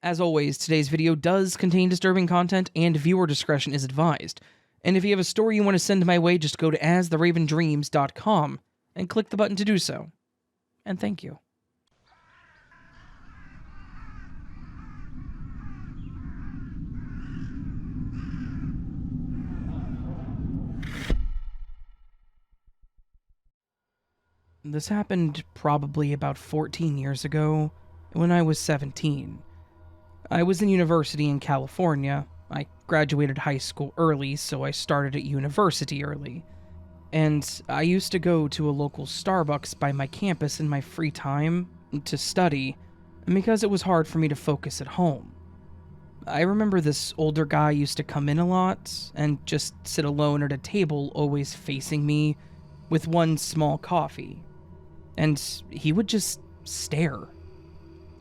As always, today's video does contain disturbing content and viewer discretion is advised. And if you have a story you want to send my way, just go to astheravendreams.com and click the button to do so. And thank you. This happened probably about 14 years ago, when I was 17. I was in university in California. I graduated high school early, so I started at university early. And I used to go to a local Starbucks by my campus in my free time to study, because it was hard for me to focus at home. I remember this older guy used to come in a lot and just sit alone at a table always facing me with one small coffee. And he would just stare.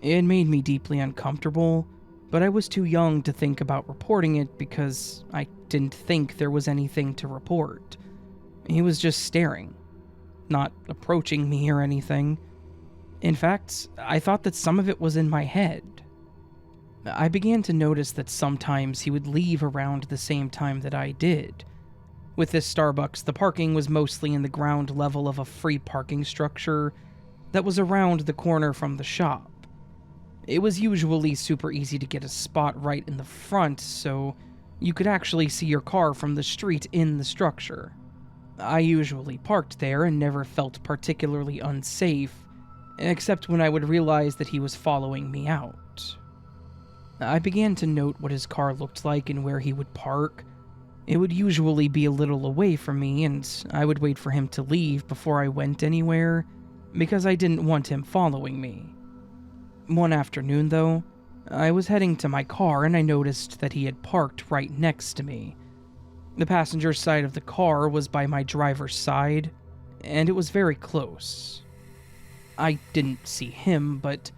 It made me deeply uncomfortable, but I was too young to think about reporting it because I didn't think there was anything to report. He was just staring, not approaching me or anything. In fact, I thought that some of it was in my head. I began to notice that sometimes he would leave around the same time that I did. With this Starbucks, the parking was mostly in the ground level of a free parking structure that was around the corner from the shop. It was usually super easy to get a spot right in the front, so you could actually see your car from the street in the structure. I usually parked there and never felt particularly unsafe, except when I would realize that he was following me out. I began to note what his car looked like and where he would park. It would usually be a little away from me, and I would wait for him to leave before I went anywhere, because I didn't want him following me. One afternoon, though, I was heading to my car and I noticed that he had parked right next to me. The passenger side of the car was by my driver's side, and it was very close. I didn't see him, but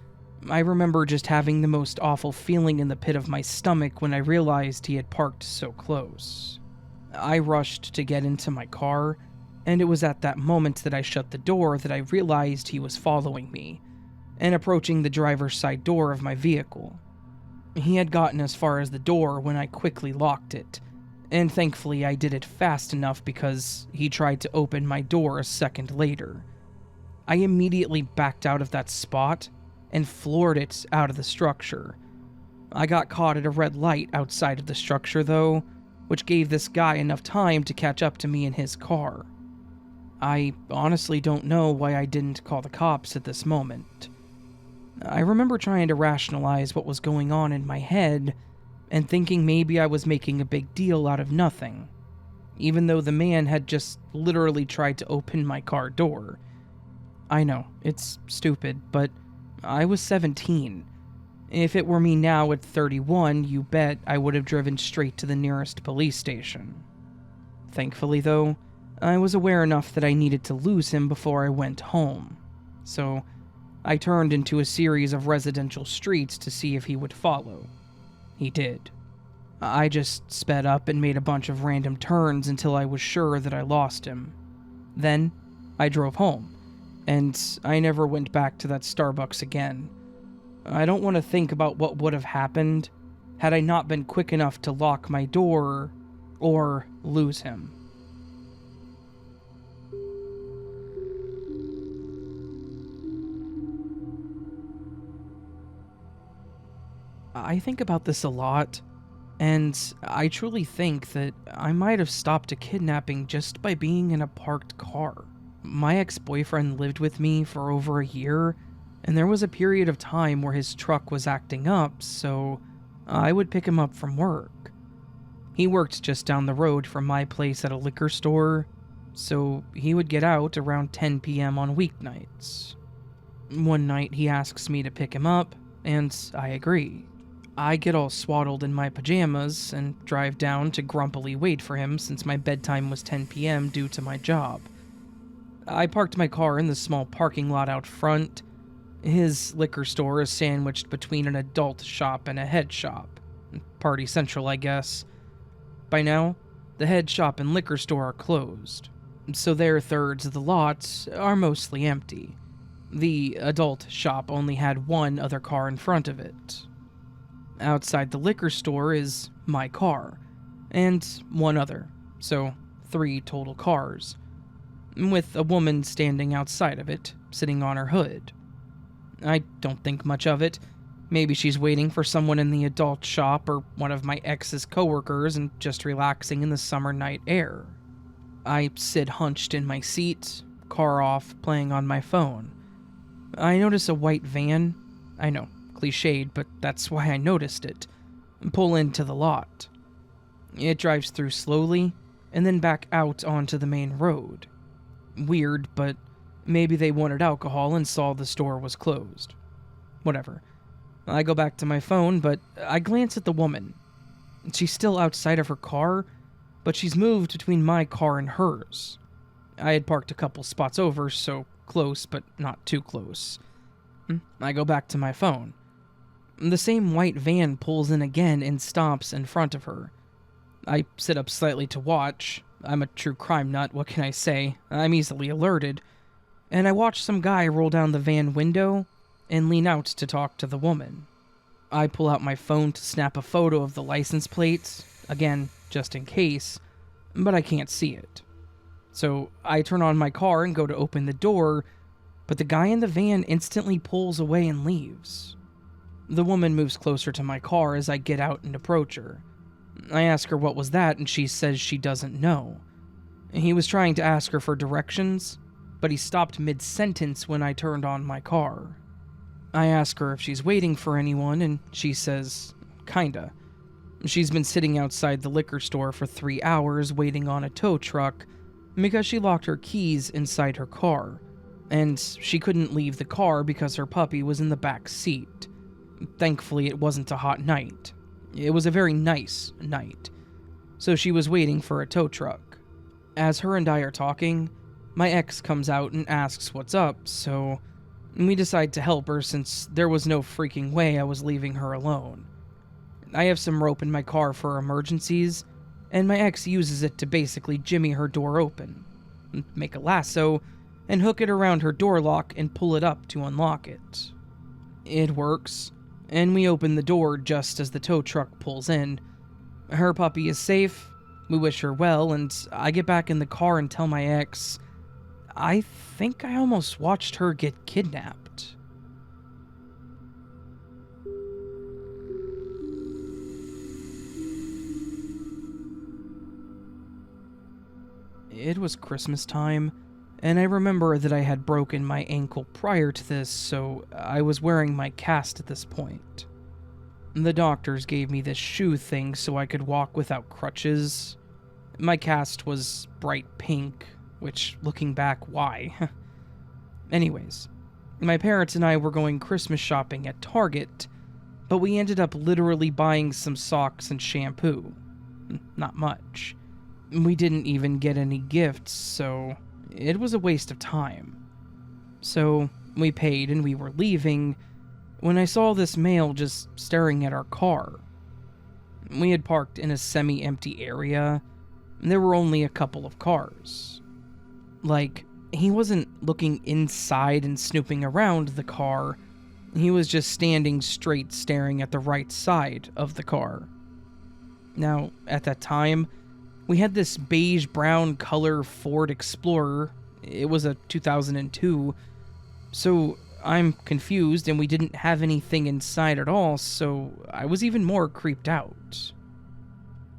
I remember just having the most awful feeling in the pit of my stomach when I realized he had parked so close. I rushed to get into my car, and it was at that moment that I shut the door that I realized he was following me, and approaching the driver's side door of my vehicle. He had gotten as far as the door when I quickly locked it, and thankfully I did it fast enough because he tried to open my door a second later. I immediately backed out of that spot and floored it out of the structure. I got caught at a red light outside of the structure though, which gave this guy enough time to catch up to me in his car. I honestly don't know why I didn't call the cops at this moment. I remember trying to rationalize what was going on in my head and thinking maybe I was making a big deal out of nothing, even though the man had just literally tried to open my car door. I know, it's stupid, but I was 17. If it were me now at 31, you bet I would have driven straight to the nearest police station. Thankfully, though, I was aware enough that I needed to lose him before I went home, so I turned into a series of residential streets to see if he would follow. He did. I just sped up and made a bunch of random turns until I was sure that I lost him. Then, I drove home, and I never went back to that Starbucks again. I don't want to think about what would have happened had I not been quick enough to lock my door or lose him. I think about this a lot, and I truly think that I might have stopped a kidnapping just by being in a parked car. My ex-boyfriend lived with me for over a year, and there was a period of time where his truck was acting up, so I would pick him up from work. He worked just down the road from my place at a liquor store, so he would get out around 10 p.m. on weeknights. One night he asks me to pick him up, and I agree. I get all swaddled in my pajamas and drive down to grumpily wait for him since my bedtime was 10 p.m. due to my job. I parked my car in the small parking lot out front. His liquor store is sandwiched between an adult shop and a head shop. Party Central, I guess. By now, the head shop and liquor store are closed, so their thirds of the lot are mostly empty. The adult shop only had one other car in front of it. Outside the liquor store is my car, and one other, so 3 total cars, with a woman standing outside of it, sitting on her hood. I don't think much of it. Maybe she's waiting for someone in the adult shop or one of my ex's coworkers and just relaxing in the summer night air. I sit hunched in my seat, car off, playing on my phone. I notice a white van. I know, cliched, but that's why I noticed it. Pull into the lot. It drives through slowly, and then back out onto the main road. Weird, but maybe they wanted alcohol and saw the store was closed. Whatever. I go back to my phone, but I glance at the woman. She's still outside of her car, but she's moved between my car and hers. I had parked a couple spots over, so close, but not too close. I go back to my phone. The same white van pulls in again and stops in front of her. I sit up slightly to watch. I'm a true crime nut, what can I say? I'm easily alerted. And I watch some guy roll down the van window and lean out to talk to the woman. I pull out my phone to snap a photo of the license plate, again, just in case, but I can't see it. So I turn on my car and go to open the door, but the guy in the van instantly pulls away and leaves. The woman moves closer to my car as I get out and approach her. I ask her what was that, and she says she doesn't know. He was trying to ask her for directions, but he stopped mid-sentence when I turned on my car. I ask her if she's waiting for anyone, and she says, kinda. She's been sitting outside the liquor store for 3 hours waiting on a tow truck because she locked her keys inside her car, and she couldn't leave the car because her puppy was in the back seat. Thankfully, it wasn't a hot night. It was a very nice night. So she was waiting for a tow truck. As her and I are talking, my ex comes out and asks what's up, so we decide to help her since there was no freaking way I was leaving her alone. I have some rope in my car for emergencies, and my ex uses it to basically jimmy her door open, make a lasso, and hook it around her door lock and pull it up to unlock it. It works, and we open the door just as the tow truck pulls in. Her puppy is safe, we wish her well, and I get back in the car and tell my ex, I think I almost watched her get kidnapped. It was Christmas time, and I remember that I had broken my ankle prior to this, so I was wearing my cast at this point. The doctors gave me this shoe thing so I could walk without crutches. My cast was bright pink, which, looking back, why? Anyways, my parents and I were going Christmas shopping at Target, but we ended up literally buying some socks and shampoo. Not much. We didn't even get any gifts, so it was a waste of time. So we paid and we were leaving when I saw this male just staring at our car. We had parked in a semi-empty area, and there were only a couple of cars. Like, he wasn't looking inside and snooping around the car, he was just standing straight staring at the right side of the car. Now, at that time, we had this beige-brown color Ford Explorer. It was a 2002, so I'm confused and we didn't have anything inside at all, so I was even more creeped out.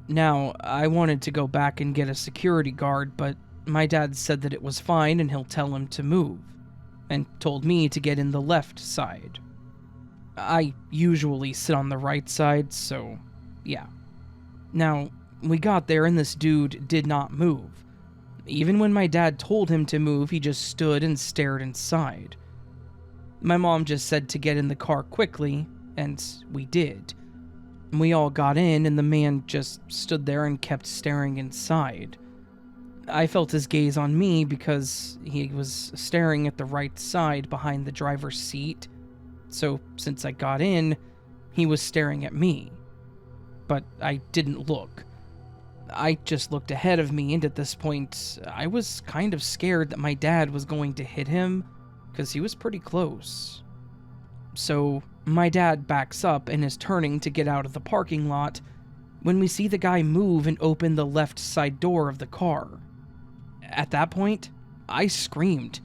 Now, I wanted to go back and get a security guard, but my dad said that it was fine and he'll tell him to move, and told me to get in the left side. I usually sit on the right side, so yeah. Now, we got there and this dude did not move. Even when my dad told him to move, he just stood and stared inside. My mom just said to get in the car quickly, and we did. We all got in and the man just stood there and kept staring inside. I felt his gaze on me because he was staring at the right side behind the driver's seat, so since I got in, he was staring at me. But I didn't look. I just looked ahead of me, and at this point, I was kind of scared that my dad was going to hit him, because he was pretty close. So My dad backs up and is turning to get out of the parking lot when we see the guy move and open the left side door of the car. At that point, I screamed,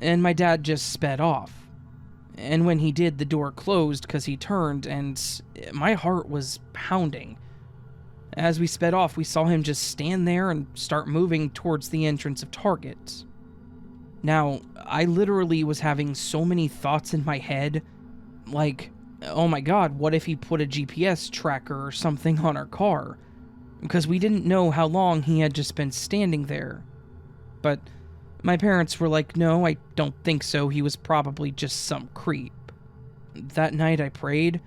and my dad just sped off. And when he did, the door closed because he turned, and my heart was pounding. As we sped off, we saw him just stand there and start moving towards the entrance of Target. Now, I literally was having so many thoughts in my head, like, oh my god, what if he put a GPS tracker or something on our car? Because we didn't know how long he had just been standing there. But my parents were like, no, I don't think so, he was probably just some creep. That night I prayed.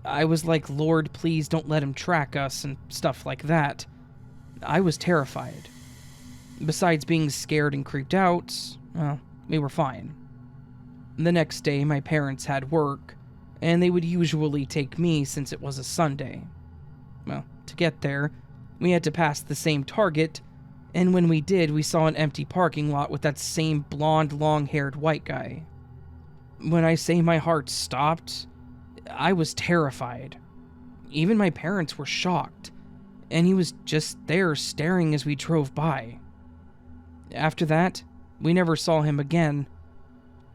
I was like, Lord, please don't let him track us and stuff like that. I was terrified. Besides being scared and creeped out, well, we were fine. The next day, my parents had work, and they would usually take me since it was a Sunday. Well, to get there, we had to pass the same Target, and when we did, we saw an empty parking lot with that same blonde, long-haired white guy. When I say my heart stopped, I was terrified. Even my parents were shocked, and he was just there staring as we drove by. After that, we never saw him again.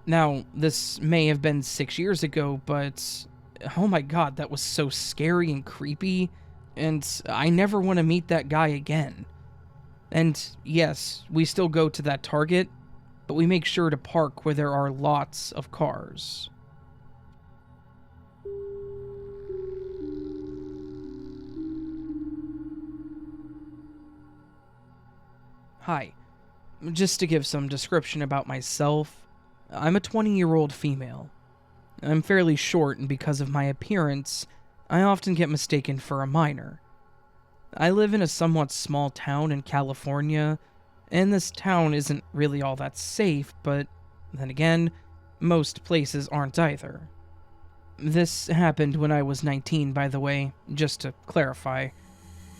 Now, this may have been 6 years ago, but oh my god, that was so scary and creepy, and I never want to meet that guy again. And yes, we still go to that Target, but we make sure to park where there are lots of cars. Hi. Just to give some description about myself, I'm a 20-year-old female. I'm fairly short, and because of my appearance, I often get mistaken for a minor. I live in a somewhat small town in California, and this town isn't really all that safe, but then again, most places aren't either. This happened when I was 19, by the way, just to clarify.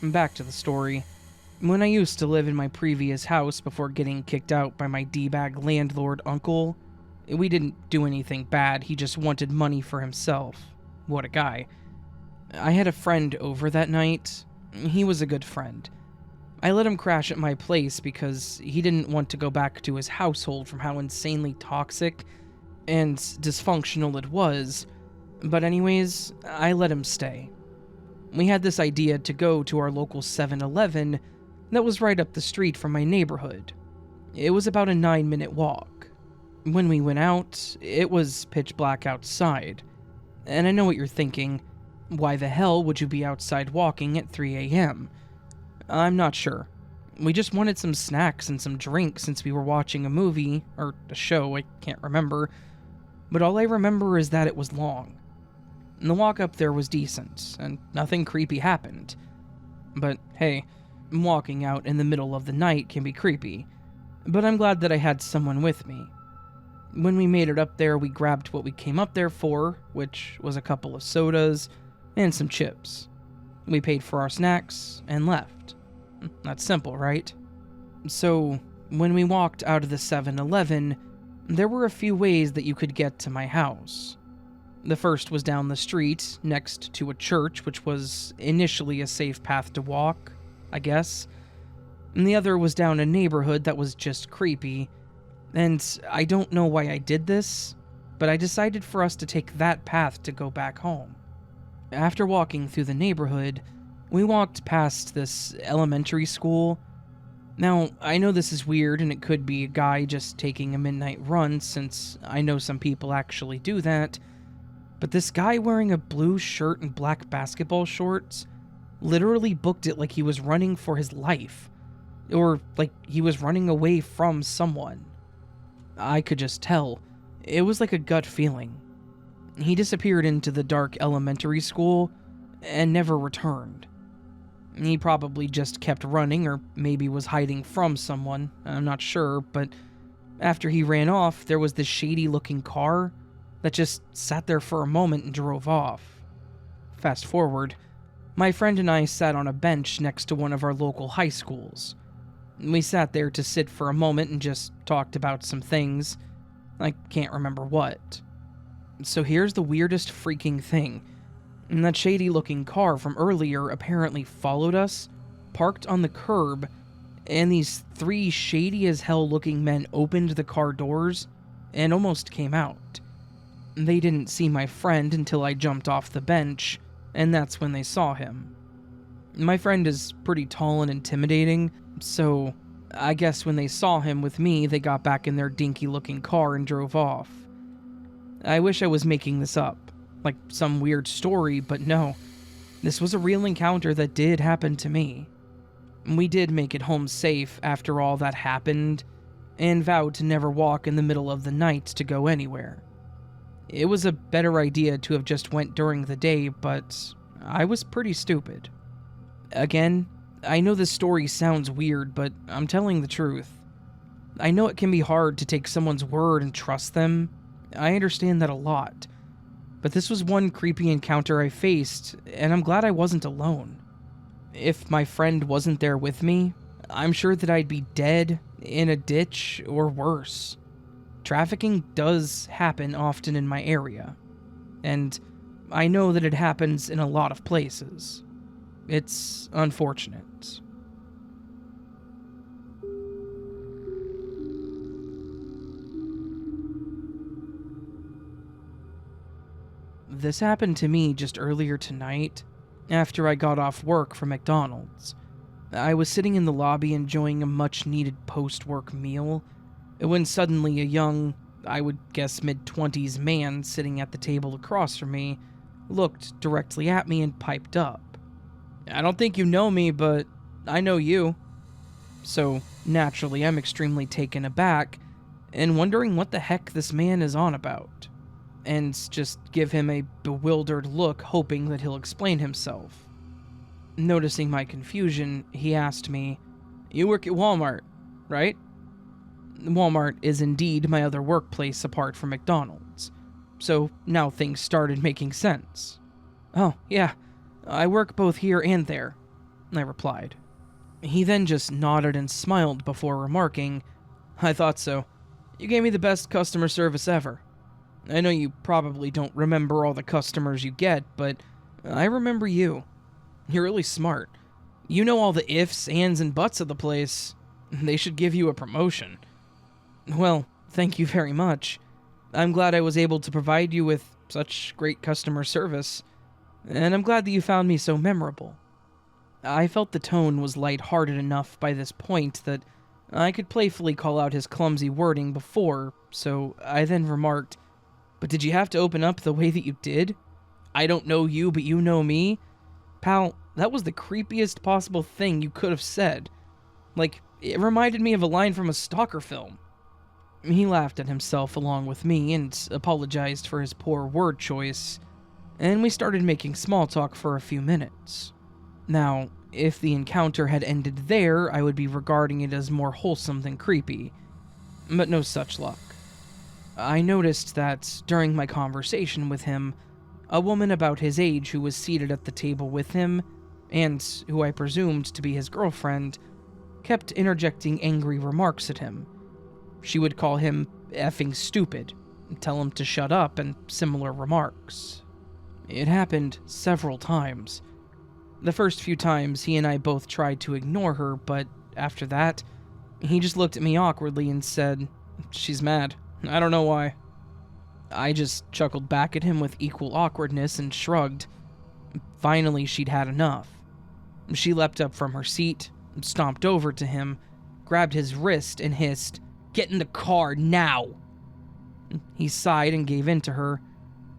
Back to the story. When I used to live in my previous house before getting kicked out by my D-bag landlord uncle, we didn't do anything bad, he just wanted money for himself. What a guy. I had a friend over that night. He was a good friend. I let him crash at my place because he didn't want to go back to his household from how insanely toxic and dysfunctional it was, but anyways, I let him stay. We had this idea to go to our local 7-Eleven that was right up the street from my neighborhood. It was about a 9-minute walk. When we went out, it was pitch black outside. And I know what you're thinking. Why the hell would you be outside walking at 3 a.m.? I'm not sure. We just wanted some snacks and some drinks since we were watching a movie, or a show, I can't remember. But all I remember is that it was long. And the walk up there was decent, and nothing creepy happened. But hey, walking out in the middle of the night can be creepy, but I'm glad that I had someone with me. When we made it up there, we grabbed what we came up there for, which was a couple of sodas and some chips. We paid for our snacks and left. That's simple, right? So, when we walked out of the 7-Eleven, there were a few ways that you could get to my house. The first was down the street, next to a church, which was initially a safe path to walk, I guess. And the other was down a neighborhood that was just creepy. And I don't know why I did this, but I decided for us to take that path to go back home. After walking through the neighborhood, we walked past this elementary school. Now, I know this is weird and it could be a guy just taking a midnight run, since I know some people actually do that, but this guy wearing a blue shirt and black basketball shorts literally booked it like he was running for his life, or like he was running away from someone. I could just tell. It was like a gut feeling. He disappeared into the dark elementary school and never returned. He probably just kept running, or maybe was hiding from someone, I'm not sure, but after he ran off, there was this shady-looking car that just sat there for a moment and drove off. Fast forward, my friend and I sat on a bench next to one of our local high schools. We sat there to sit for a moment and just talked about some things. I can't remember what. So here's the weirdest freaking thing. That shady looking car from earlier apparently followed us, parked on the curb, and these three shady as hell looking men opened the car doors and almost came out. They didn't see my friend until I jumped off the bench, and that's when they saw him. My friend is pretty tall and intimidating, so I guess when they saw him with me, they got back in their dinky looking car and drove off. I wish I was making this up, like some weird story, but no. This was a real encounter that did happen to me. We did make it home safe after all that happened, and vowed to never walk in the middle of the night to go anywhere. It was a better idea to have just went during the day, but I was pretty stupid. Again, I know this story sounds weird, but I'm telling the truth. I know it can be hard to take someone's word and trust them. I understand that a lot. But this was one creepy encounter I faced, and I'm glad I wasn't alone. If my friend wasn't there with me, I'm sure that I'd be dead, in a ditch, or worse. Trafficking does happen often in my area, and I know that it happens in a lot of places. It's unfortunate. This happened to me just earlier tonight, after I got off work from McDonald's. I was sitting in the lobby enjoying a much-needed post-work meal, when suddenly a young, I would guess mid-20s man sitting at the table across from me looked directly at me and piped up. "I don't think you know me, but I know you." So, naturally, I'm extremely taken aback and wondering what the heck this man is on about, and just give him a bewildered look, hoping that he'll explain himself. Noticing my confusion, he asked me, "You work at Walmart, right?" Walmart is indeed my other workplace apart from McDonald's, so now things started making sense. "Oh, yeah, I work both here and there," I replied. He then just nodded and smiled before remarking, "I thought so. You gave me the best customer service ever. I know you probably don't remember all the customers you get, but I remember you. You're really smart. You know all the ifs, ands, and buts of the place. They should give you a promotion." "Well, thank you very much. I'm glad I was able to provide you with such great customer service, and I'm glad that you found me so memorable." I felt the tone was light-hearted enough by this point that I could playfully call out his clumsy wording before, so I then remarked, "But did you have to open up the way that you did? I don't know you, but you know me? Pal, that was the creepiest possible thing you could have said. Like, it reminded me of a line from a stalker film." He laughed at himself along with me and apologized for his poor word choice, and we started making small talk for a few minutes. Now, if the encounter had ended there, I would be regarding it as more wholesome than creepy, but no such luck. I noticed that, during my conversation with him, a woman about his age who was seated at the table with him, and who I presumed to be his girlfriend, kept interjecting angry remarks at him. She would call him effing stupid, tell him to shut up, and similar remarks. It happened several times. The first few times, he and I both tried to ignore her, but after that, he just looked at me awkwardly and said, "She's mad. I don't know why." I just chuckled back at him with equal awkwardness and shrugged. Finally, she'd had enough. She leapt up from her seat, stomped over to him, grabbed his wrist, and hissed, "Get in the car, now!" He sighed and gave in to her.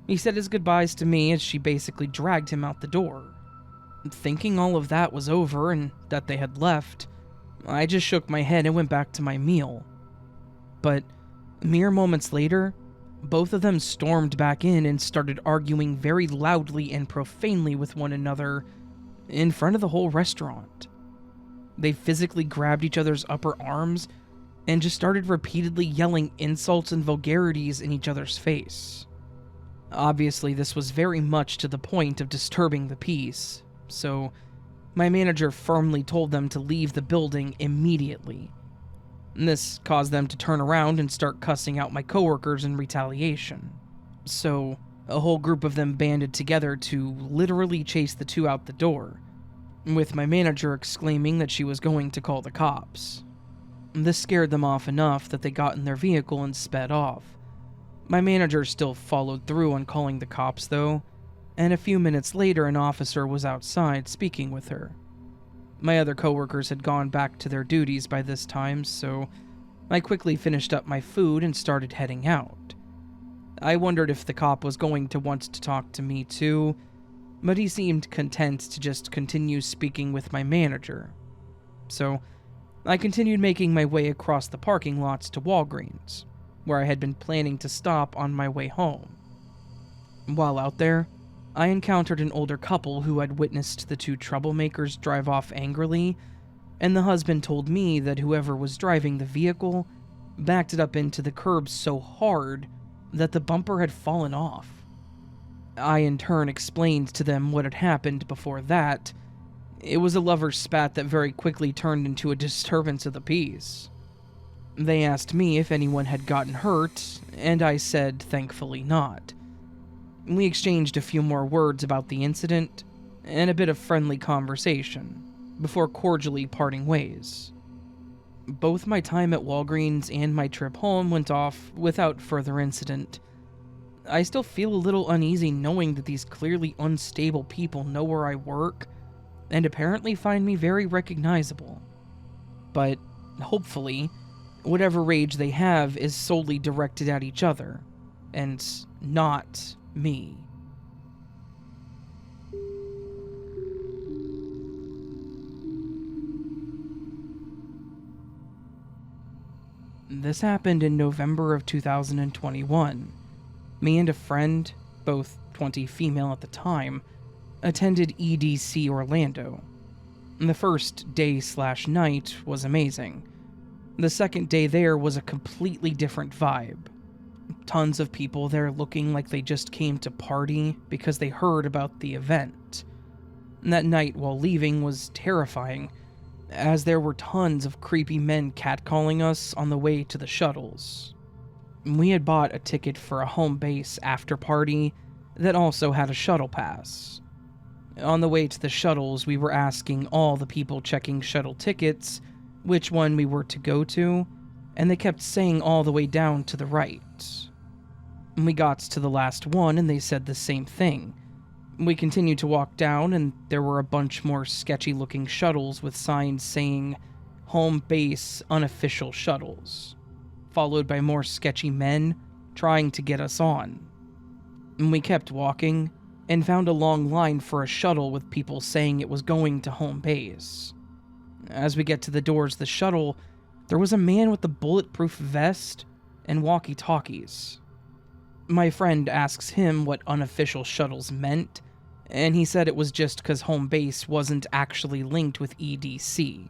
He said his goodbyes to me as she basically dragged him out the door. Thinking all of that was over and that they had left, I just shook my head and went back to my meal. But mere moments later, both of them stormed back in and started arguing very loudly and profanely with one another in front of the whole restaurant. They physically grabbed each other's upper arms and just started repeatedly yelling insults and vulgarities in each other's face. Obviously, this was very much to the point of disturbing the peace, so my manager firmly told them to leave the building immediately. This caused them to turn around and start cussing out my coworkers in retaliation. So, a whole group of them banded together to literally chase the two out the door, with my manager exclaiming that she was going to call the cops. This scared them off enough that they got in their vehicle and sped off. My manager still followed through on calling the cops, though, and a few minutes later an officer was outside speaking with her. My other coworkers had gone back to their duties by this time, so I quickly finished up my food and started heading out. I wondered if the cop was going to want to talk to me too, but he seemed content to just continue speaking with my manager. So, I continued making my way across the parking lots to Walgreens, where I had been planning to stop on my way home. While out there, I encountered an older couple who had witnessed the two troublemakers drive off angrily, and the husband told me that whoever was driving the vehicle backed it up into the curb so hard that the bumper had fallen off. I in turn explained to them what had happened before that. It was a lover's spat that very quickly turned into a disturbance of the peace. They asked me if anyone had gotten hurt, and I said thankfully not. We exchanged a few more words about the incident, and a bit of friendly conversation, before cordially parting ways. Both my time at Walgreens and my trip home went off without further incident. I still feel a little uneasy knowing that these clearly unstable people know where I work, and apparently find me very recognizable. But, hopefully, whatever rage they have is solely directed at each other, and not me. This happened in November of 2021. Me and a friend, both 20 female at the time, attended EDC Orlando. The first day/night was amazing. The second day there was a completely different vibe. Tons of people there looking like they just came to party because they heard about the event. That night while leaving was terrifying, as there were tons of creepy men catcalling us on the way to the shuttles. We had bought a ticket for a home base after party that also had a shuttle pass. On the way to the shuttles, we were asking all the people checking shuttle tickets which one we were to go to, and they kept saying all the way down to the right. We got to the last one and they said the same thing. We continued to walk down and there were a bunch more sketchy looking shuttles with signs saying home base unofficial shuttles, followed by more sketchy men trying to get us on. We kept walking and found a long line for a shuttle with people saying it was going to home base. As we get to the doors of the shuttle, there was a man with a bulletproof vest and walkie-talkies. My friend asks him what unofficial shuttles meant, and he said it was just because home base wasn't actually linked with EDC.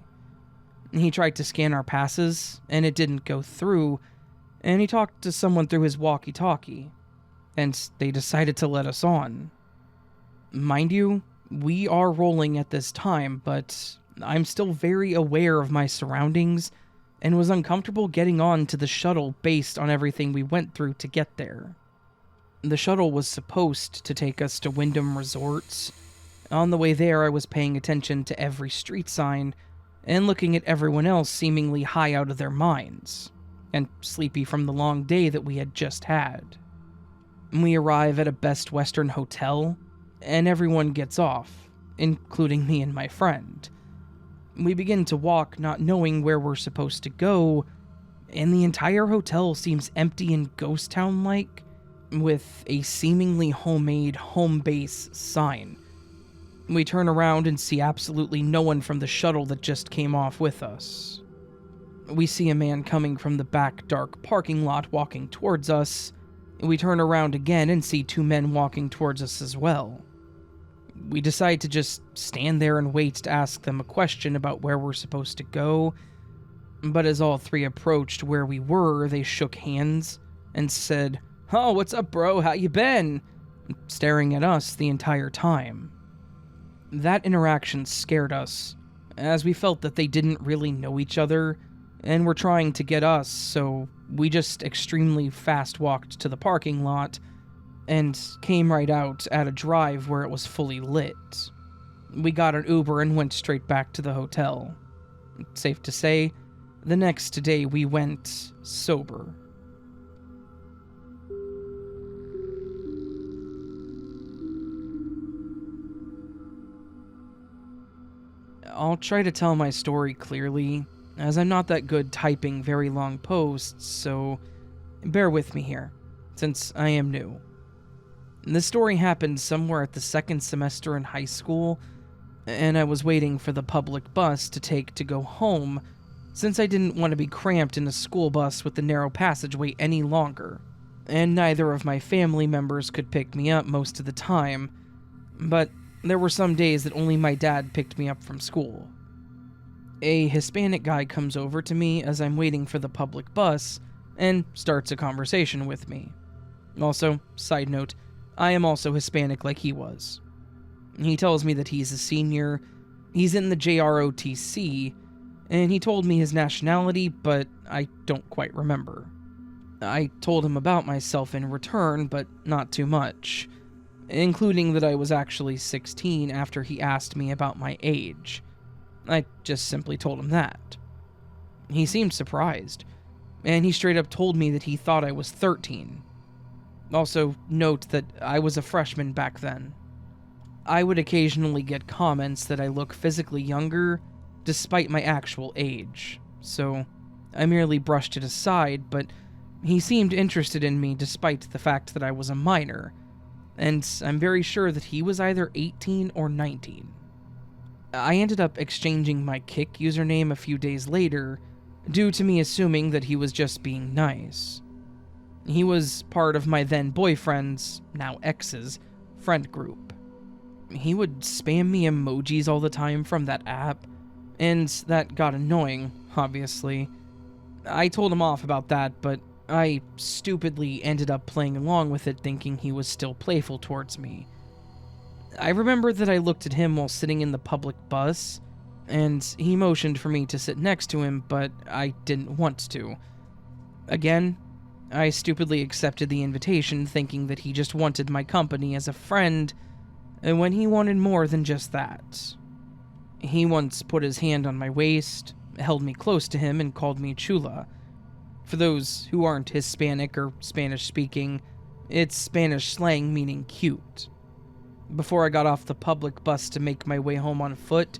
He tried to scan our passes, and it didn't go through, and he talked to someone through his walkie-talkie, and they decided to let us on. Mind you, we are rolling at this time, but I'm still very aware of my surroundings and was uncomfortable getting on to the shuttle based on everything we went through to get there. The shuttle was supposed to take us to Wyndham Resorts. On the way there, I was paying attention to every street sign and looking at everyone else seemingly high out of their minds and sleepy from the long day that we had just had. We arrive at a Best Western hotel, and everyone gets off, including me and my friend. We begin to walk, not knowing where we're supposed to go, and the entire hotel seems empty and ghost town-like, with a seemingly homemade home base sign. We turn around and see absolutely no one from the shuttle that just came off with us. We see a man coming from the back dark parking lot walking towards us. We turn around again and see two men walking towards us as well. We decide to just stand there and wait to ask them a question about where we're supposed to go, but as all three approached where we were, they shook hands and said, "Oh, what's up, bro? How you been?" staring at us the entire time. That interaction scared us, as we felt that they didn't really know each other and were trying to get us, so we just extremely fast walked to the parking lot and came right out at a drive where it was fully lit. We got an Uber and went straight back to the hotel. Safe to say, the next day we went sober. I'll try to tell my story clearly, as I'm not that good typing very long posts, so bear with me here, since I am new. The story happened somewhere at the second semester in high school, and I was waiting for the public bus to take to go home, since I didn't want to be cramped in a school bus with the narrow passageway any longer, and neither of my family members could pick me up most of the time, but there were some days that only my dad picked me up from school. A Hispanic guy comes over to me as I'm waiting for the public bus and starts a conversation with me. Also, side note, I am also Hispanic like he was. He tells me that he's a senior, he's in the JROTC, and he told me his nationality, but I don't quite remember. I told him about myself in return, but not too much, including that I was actually 16 after he asked me about my age. I just simply told him that. He seemed surprised, and he straight up told me that he thought I was 13. Also, note that I was a freshman back then. I would occasionally get comments that I look physically younger, despite my actual age, so I merely brushed it aside, but he seemed interested in me despite the fact that I was a minor, and I'm very sure that he was either 18 or 19. I ended up exchanging my Kik username a few days later, due to me assuming that he was just being nice. He was part of my then boyfriend's, now ex's, friend group. He would spam me emojis all the time from that app, and that got annoying, obviously. I told him off about that, but I stupidly ended up playing along with it thinking he was still playful towards me. I remember that I looked at him while sitting in the public bus, and he motioned for me to sit next to him, but I didn't want to. Again, I stupidly accepted the invitation thinking that he just wanted my company as a friend, and when he wanted more than just that. He once put his hand on my waist, held me close to him, and called me chula. For those who aren't Hispanic or Spanish-speaking, it's Spanish slang meaning cute. Before I got off the public bus to make my way home on foot,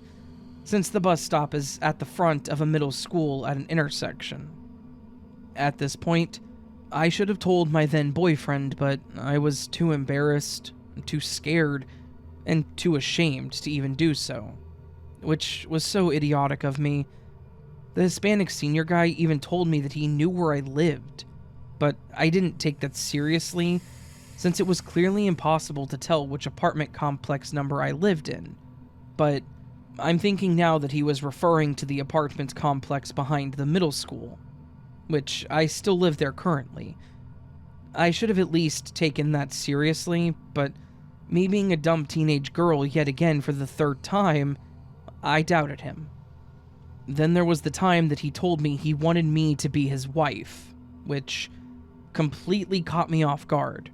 since the bus stop is at the front of a middle school at an intersection. At this point, I should have told my then boyfriend, but I was too embarrassed, too scared, and too ashamed to even do so, which was so idiotic of me. The Hispanic senior guy even told me that he knew where I lived, but I didn't take that seriously, since it was clearly impossible to tell which apartment complex number I lived in. But I'm thinking now that he was referring to the apartment complex behind the middle school, which I still live there currently. I should have at least taken that seriously, but me being a dumb teenage girl yet again for the third time, I doubted him. Then there was the time that he told me he wanted me to be his wife, which completely caught me off guard.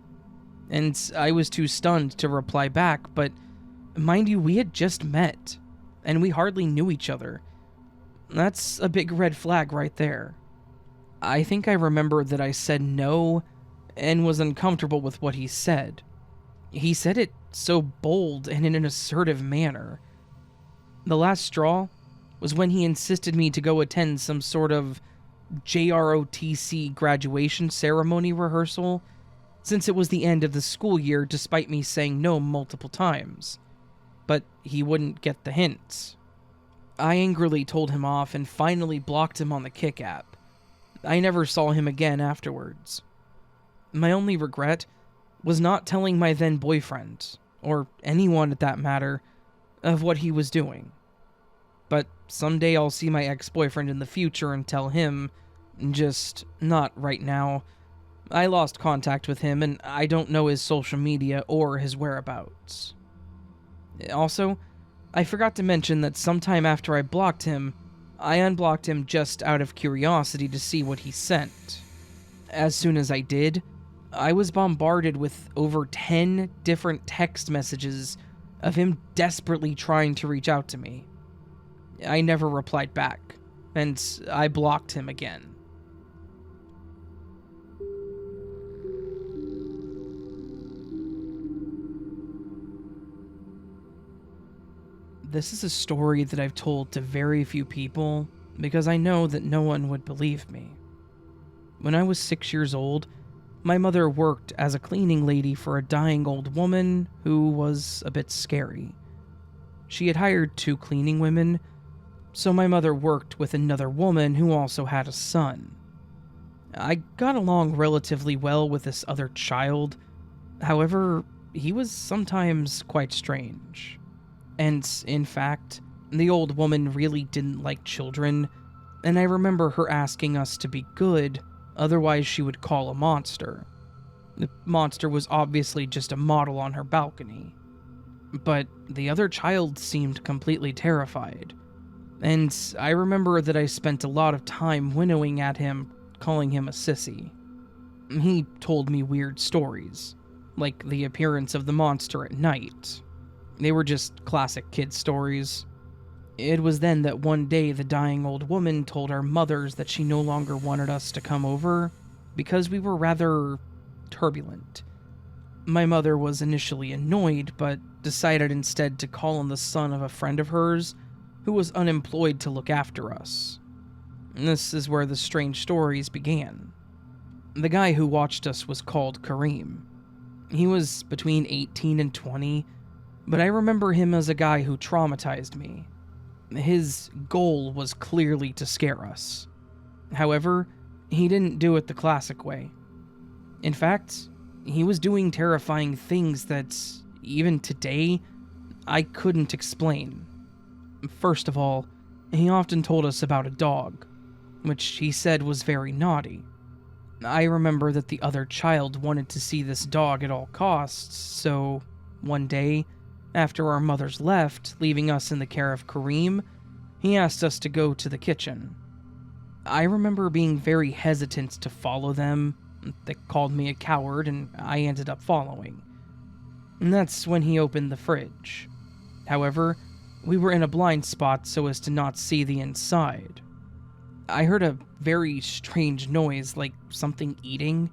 And I was too stunned to reply back, but mind you, we had just met, and we hardly knew each other. That's a big red flag right there. I think I remember that I said no, and was uncomfortable with what he said. He said it so bold and in an assertive manner. The last straw was when he insisted me to go attend some sort of JROTC graduation ceremony rehearsal, since it was the end of the school year despite me saying no multiple times. But he wouldn't get the hint. I angrily told him off and finally blocked him on the Kik app. I never saw him again afterwards. My only regret was not telling my then boyfriend, or anyone at that matter, of what he was doing. But someday I'll see my ex-boyfriend in the future and tell him, just not right now. I lost contact with him and I don't know his social media or his whereabouts. Also, I forgot to mention that sometime after I blocked him, I unblocked him just out of curiosity to see what he sent. As soon as I did, I was bombarded with over 10 different text messages of him desperately trying to reach out to me. I never replied back, and I blocked him again. This is a story that I've told to very few people because I know that no one would believe me. When I was 6 years old, my mother worked as a cleaning lady for a dying old woman who was a bit scary. She had hired 2 cleaning women, so my mother worked with another woman who also had a son. I got along relatively well with this other child. However, he was sometimes quite strange. And, in fact, the old woman really didn't like children, and I remember her asking us to be good, otherwise she would call a monster. The monster was obviously just a model on her balcony. But the other child seemed completely terrified, and I remember that I spent a lot of time winnowing at him, calling him a sissy. He told me weird stories, like the appearance of the monster at night. They were just classic kid stories. It was then that one day the dying old woman told our mothers that she no longer wanted us to come over because we were rather turbulent. My mother was initially annoyed, but decided instead to call on the son of a friend of hers who was unemployed to look after us. And this is where the strange stories began. The guy who watched us was called Kareem. He was between 18 and 20, but I remember him as a guy who traumatized me. His goal was clearly to scare us. However, he didn't do it the classic way. In fact, he was doing terrifying things that, even today, I couldn't explain. First of all, he often told us about a dog, which he said was very naughty. I remember that the other child wanted to see this dog at all costs, so one day, after our mothers left, leaving us in the care of Kareem, he asked us to go to the kitchen. I remember being very hesitant to follow them. They called me a coward, and I ended up following. And that's when he opened the fridge. However, we were in a blind spot so as to not see the inside. I heard a very strange noise, like something eating,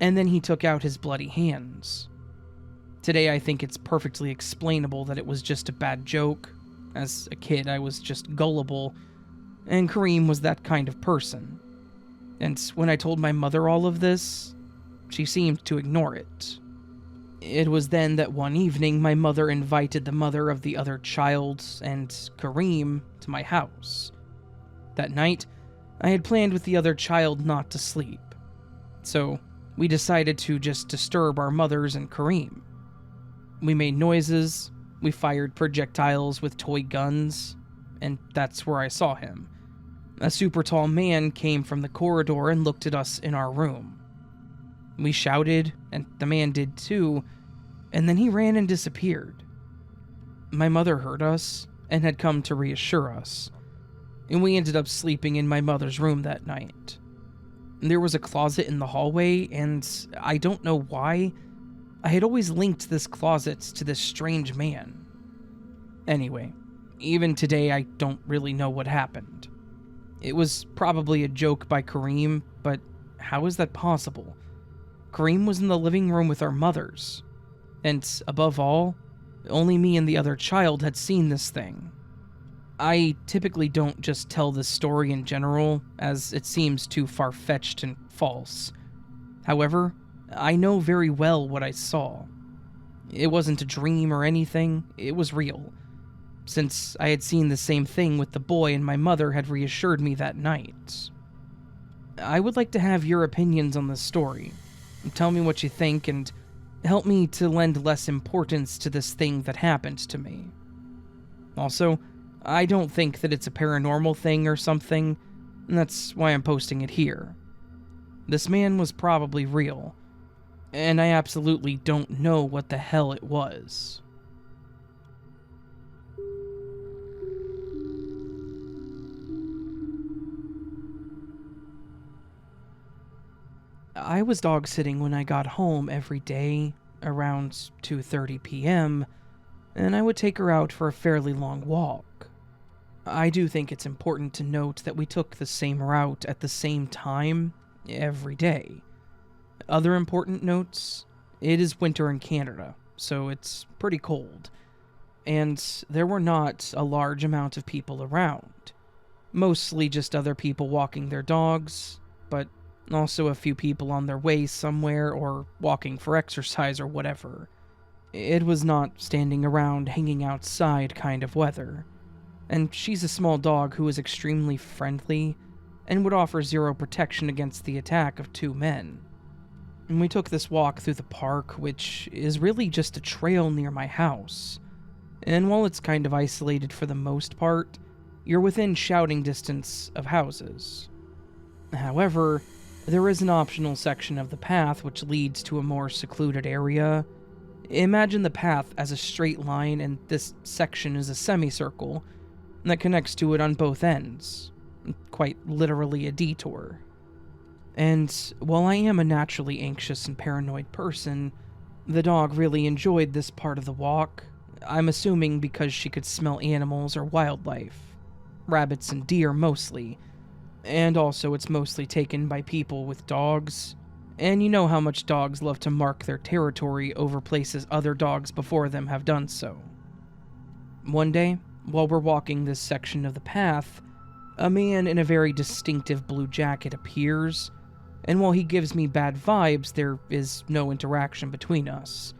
and then he took out his bloody hands. Today, I think it's perfectly explainable that it was just a bad joke. As a kid, I was just gullible, and Kareem was that kind of person. And when I told my mother all of this, she seemed to ignore it. It was then that one evening my mother invited the mother of the other child and Kareem to my house. That night, I had planned with the other child not to sleep, so we decided to just disturb our mothers and Kareem. We made noises, we fired projectiles with toy guns, and that's where I saw him. A super tall man came from the corridor and looked at us in our room. We shouted, and the man did too, and then he ran and disappeared. My mother heard us and had come to reassure us, and we ended up sleeping in my mother's room that night. There was a closet in the hallway, and I don't know why, I had always linked this closet to this strange man. Anyway, even today I don't really know what happened. It was probably a joke by Kareem, but how is that possible? Kareem was in the living room with our mothers, and above all, only me and the other child had seen this thing. I typically don't just tell this story in general, as it seems too far-fetched and false. However, I know very well what I saw. It wasn't a dream or anything, it was real, since I had seen the same thing with the boy and my mother had reassured me that night. I would like to have your opinions on this story. Tell me what you think and help me to lend less importance to this thing that happened to me. Also, I don't think that it's a paranormal thing or something, and that's why I'm posting it here. This man was probably real, and I absolutely don't know what the hell it was. I was dog sitting when I got home every day around 2:30 p.m., and I would take her out for a fairly long walk. I do think it's important to note that we took the same route at the same time every day. Other important notes: it is winter in Canada, so it's pretty cold, and there were not a large amount of people around. Mostly just other people walking their dogs, but also a few people on their way somewhere or walking for exercise or whatever. It was not standing around hanging outside kind of weather. And she's a small dog who is extremely friendly and would offer zero protection against the attack of two men. And we took this walk through the park, which is really just a trail near my house. And while it's kind of isolated for the most part, you're within shouting distance of houses. However, there is an optional section of the path which leads to a more secluded area. Imagine the path as a straight line, and this section is a semicircle that connects to it on both ends. Quite literally a detour. And while I am a naturally anxious and paranoid person, the dog really enjoyed this part of the walk. I'm assuming because she could smell animals or wildlife. Rabbits and deer mostly. And also it's mostly taken by people with dogs. And you know how much dogs love to mark their territory over places other dogs before them have done so. One day, while we're walking this section of the path, a man in a very distinctive blue jacket appears, and while he gives me bad vibes, there is no interaction between us.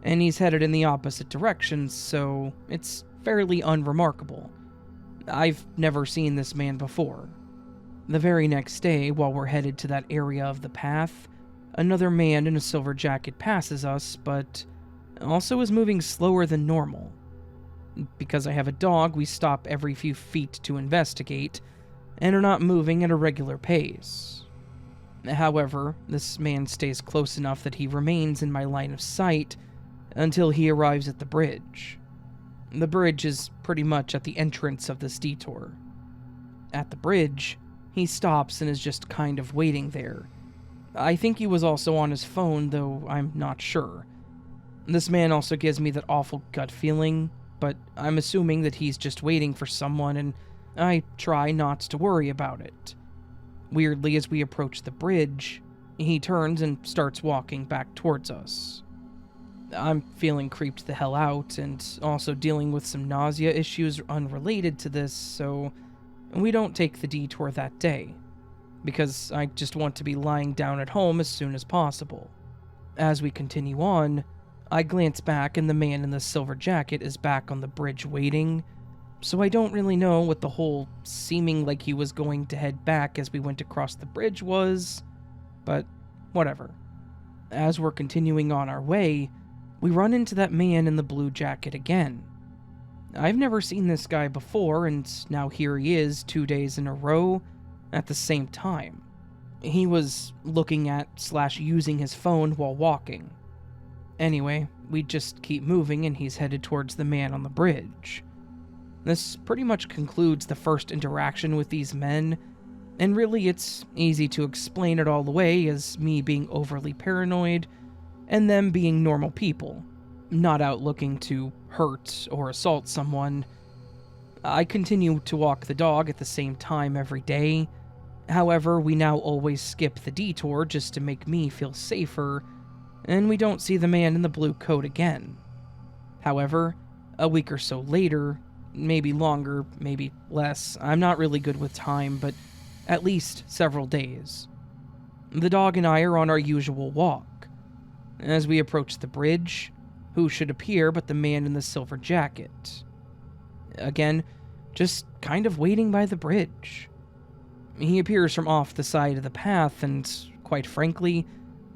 And he's headed in the opposite direction, so it's fairly unremarkable. I've never seen this man before. The very next day, while we're headed to that area of the path, another man in a silver jacket passes us, but also is moving slower than normal. Because I have a dog, we stop every few feet to investigate, and are not moving at a regular pace. However, this man stays close enough that he remains in my line of sight until he arrives at the bridge. The bridge is pretty much at the entrance of this detour. At the bridge, he stops and is just kind of waiting there. I think he was also on his phone, though I'm not sure. This man also gives me that awful gut feeling, but I'm assuming that he's just waiting for someone, and I try not to worry about it. Weirdly, as we approach the bridge, he turns and starts walking back towards us. I'm feeling creeped the hell out, and also dealing with some nausea issues unrelated to this, so we don't take the detour that day, because I just want to be lying down at home as soon as possible. As we continue on, I glance back and the man in the silver jacket is back on the bridge waiting, so I don't really know what the whole seeming like he was going to head back as we went across the bridge was, but whatever. As we're continuing on our way, we run into that man in the blue jacket again. I've never seen this guy before, and now here he is 2 days in a row at the same time. He was looking at/using his phone while walking. Anyway, we just keep moving and he's headed towards the man on the bridge. This pretty much concludes the first interaction with these men, and really it's easy to explain it all away as me being overly paranoid and them being normal people, not out looking to hurt or assault someone. I continue to walk the dog at the same time every day. However, we now always skip the detour just to make me feel safer, and we don't see the man in the blue coat again. However, a week or so later, maybe longer, maybe less, I'm not really good with time, but at least several days, the dog and I are on our usual walk. As we approach the bridge, who should appear but the man in the silver jacket. Again, just kind of waiting by the bridge. He appears from off the side of the path, and quite frankly,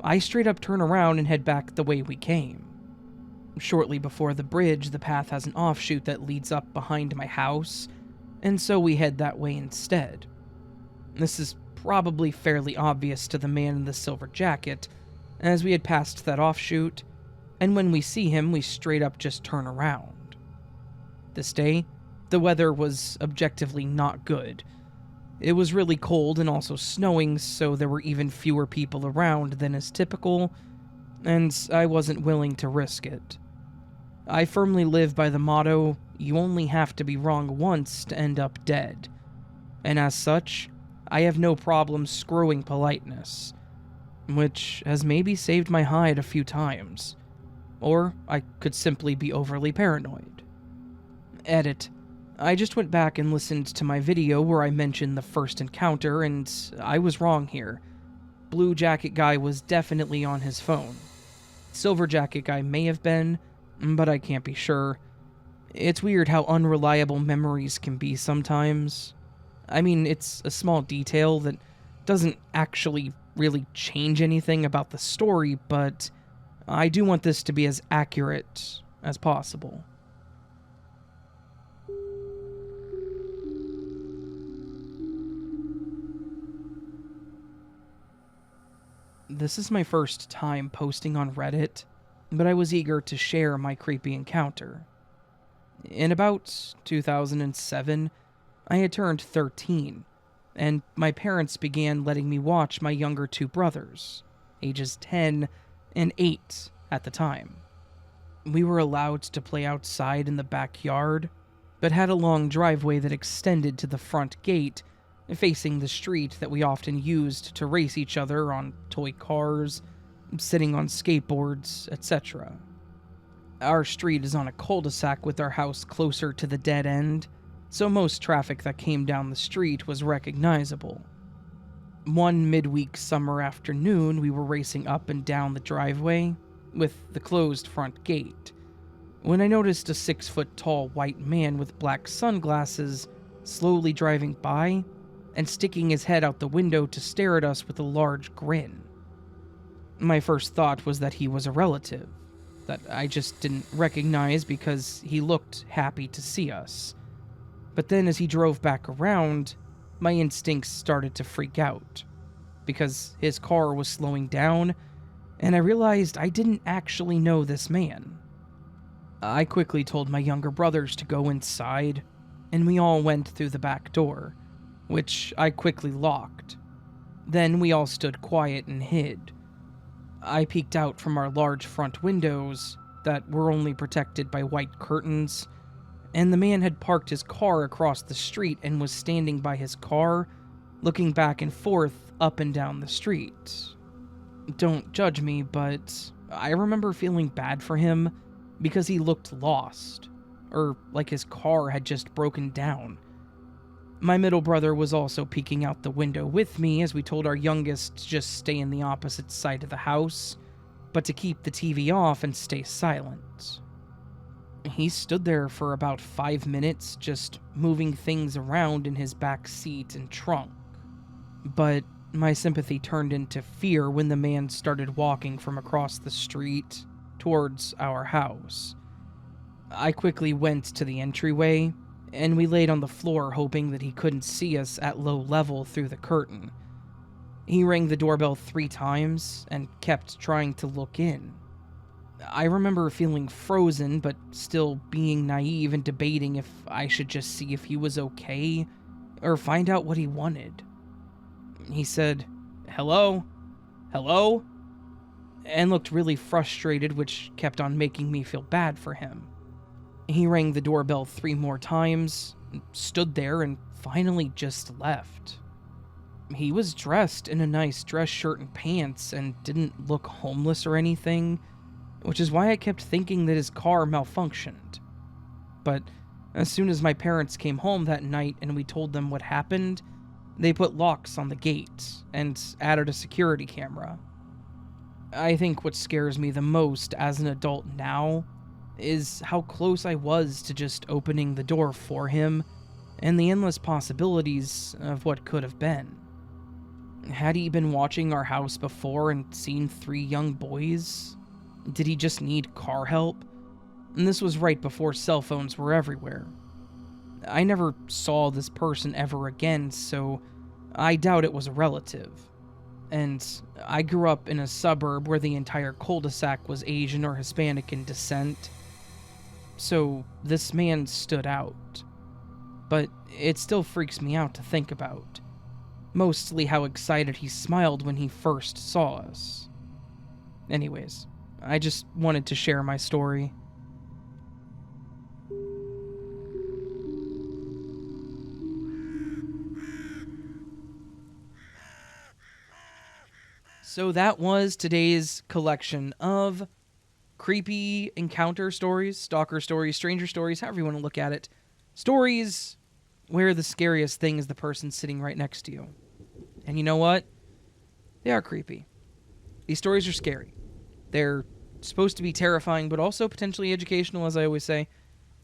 I straight up turn around and head back the way we came. Shortly before the bridge, the path has an offshoot that leads up behind my house, and so we head that way instead. This is probably fairly obvious to the man in the silver jacket, as we had passed that offshoot, and when we see him, we straight up just turn around. This day, the weather was objectively not good. It was really cold and also snowing, so there were even fewer people around than is typical, and I wasn't willing to risk it. I firmly live by the motto, you only have to be wrong once to end up dead. And as such, I have no problem screwing politeness, which has maybe saved my hide a few times. Or I could simply be overly paranoid. Edit. I just went back and listened to my video where I mentioned the first encounter, and I was wrong here. Blue Jacket Guy was definitely on his phone. Silver Jacket Guy may have been, but I can't be sure. It's weird how unreliable memories can be sometimes. I mean, it's a small detail that doesn't actually really change anything about the story, but I do want this to be as accurate as possible. This is my first time posting on Reddit, but I was eager to share my creepy encounter. In about 2007, I had turned 13, and my parents began letting me watch my younger two brothers, ages 10 and 8 at the time. We were allowed to play outside in the backyard, but had a long driveway that extended to the front gate, facing the street that we often used to race each other on toy cars, sitting on skateboards, etc. Our street is on a cul-de-sac with our house closer to the dead end, so most traffic that came down the street was recognizable. One midweek summer afternoon, we were racing up and down the driveway with the closed front gate, when I noticed a 6-foot-tall white man with black sunglasses slowly driving by and sticking his head out the window to stare at us with a large grin. My first thought was that he was a relative, that I just didn't recognize because he looked happy to see us. But then as he drove back around, my instincts started to freak out, because his car was slowing down, and I realized I didn't actually know this man. I quickly told my younger brothers to go inside, and we all went through the back door, which I quickly locked. Then we all stood quiet and hid. I peeked out from our large front windows that were only protected by white curtains, and the man had parked his car across the street and was standing by his car, looking back and forth up and down the street. Don't judge me, but I remember feeling bad for him because he looked lost, or like his car had just broken down. My middle brother was also peeking out the window with me as we told our youngest to just stay in the opposite side of the house, but to keep the TV off and stay silent. He stood there for about 5 minutes, just moving things around in his back seat and trunk. But my sympathy turned into fear when the man started walking from across the street towards our house. I quickly went to the entryway, and we laid on the floor hoping that he couldn't see us at low level through the curtain. He rang the doorbell 3 times and kept trying to look in. I remember feeling frozen, but still being naive and debating if I should just see if he was okay or find out what he wanted. He said, "Hello? Hello?" and looked really frustrated, which kept on making me feel bad for him. He rang the doorbell 3 more times, stood there, and finally just left. He was dressed in a nice dress shirt and pants and didn't look homeless or anything, which is why I kept thinking that his car malfunctioned. But as soon as my parents came home that night and we told them what happened, they put locks on the gate and added a security camera. I think what scares me the most as an adult now is how close I was to just opening the door for him and the endless possibilities of what could have been. Had he been watching our house before and seen 3 young boys? Did he just need car help? And this was right before cell phones were everywhere. I never saw this person ever again, so I doubt it was a relative. And I grew up in a suburb where the entire cul-de-sac was Asian or Hispanic in descent, so this man stood out. But it still freaks me out to think about. Mostly how excited he smiled when he first saw us. Anyways, I just wanted to share my story. So that was today's collection of creepy encounter stories, stalker stories, stranger stories, however you want to look at it. Stories where the scariest thing is the person sitting right next to you. And you know what? They are creepy. These stories are scary. They're supposed to be terrifying, but also potentially educational, as I always say.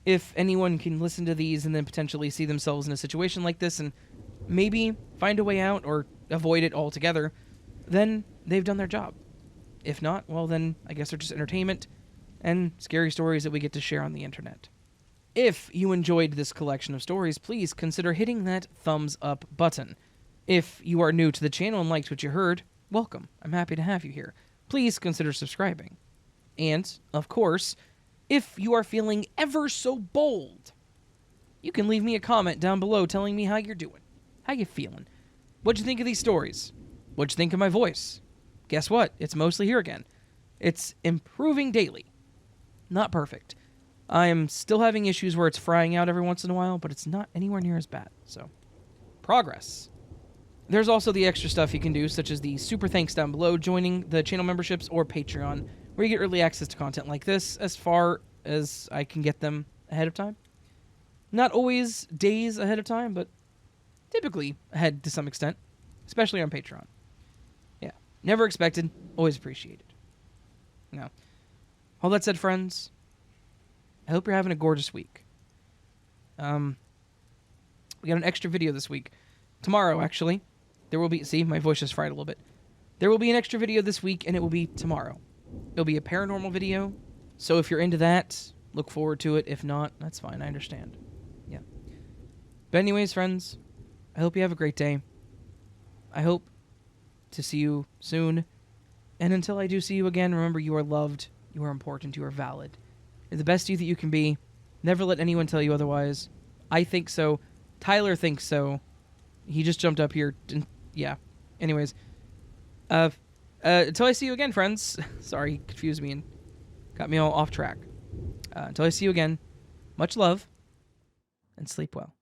If anyone can listen to these and then potentially see themselves in a situation like this and maybe find a way out or avoid it altogether, then they've done their job. If not, well then, I guess they're just entertainment and scary stories that we get to share on the internet. If you enjoyed this collection of stories, please consider hitting that thumbs up button. If you are new to the channel and liked what you heard, welcome. I'm happy to have you here. Please consider subscribing. And, of course, if you are feeling ever so bold, you can leave me a comment down below telling me how you're doing. How you feeling? What'd you think of these stories? What'd you think of my voice? Guess what? It's mostly here again. It's improving daily. Not perfect. I'm still having issues where it's frying out every once in a while, but it's not anywhere near as bad. So, progress. There's also the extra stuff you can do, such as the super thanks down below, joining the channel memberships, or Patreon, where you get early access to content like this as far as I can get them ahead of time. Not always days ahead of time, but typically ahead to some extent, especially on Patreon. Yeah, never expected, always appreciated. Now, all that said, friends, I hope you're having a gorgeous week. We got an extra video this week. Tomorrow, actually. There will be... See, my voice just fried a little bit. There will be an extra video this week, and it will be tomorrow. It'll be a paranormal video, so if you're into that, look forward to it. If not, that's fine. I understand. Yeah. But anyways, friends, I hope you have a great day. I hope to see you soon. And until I do see you again, remember you are loved, you are important, you are valid. You're the best you that you can be. Never let anyone tell you otherwise. I think so. Tyler thinks so. He just jumped up here. And, yeah. Anyways. Until I see you again, friends. Sorry, he confused me and got me all off track. Until I see you again, much love, and sleep well.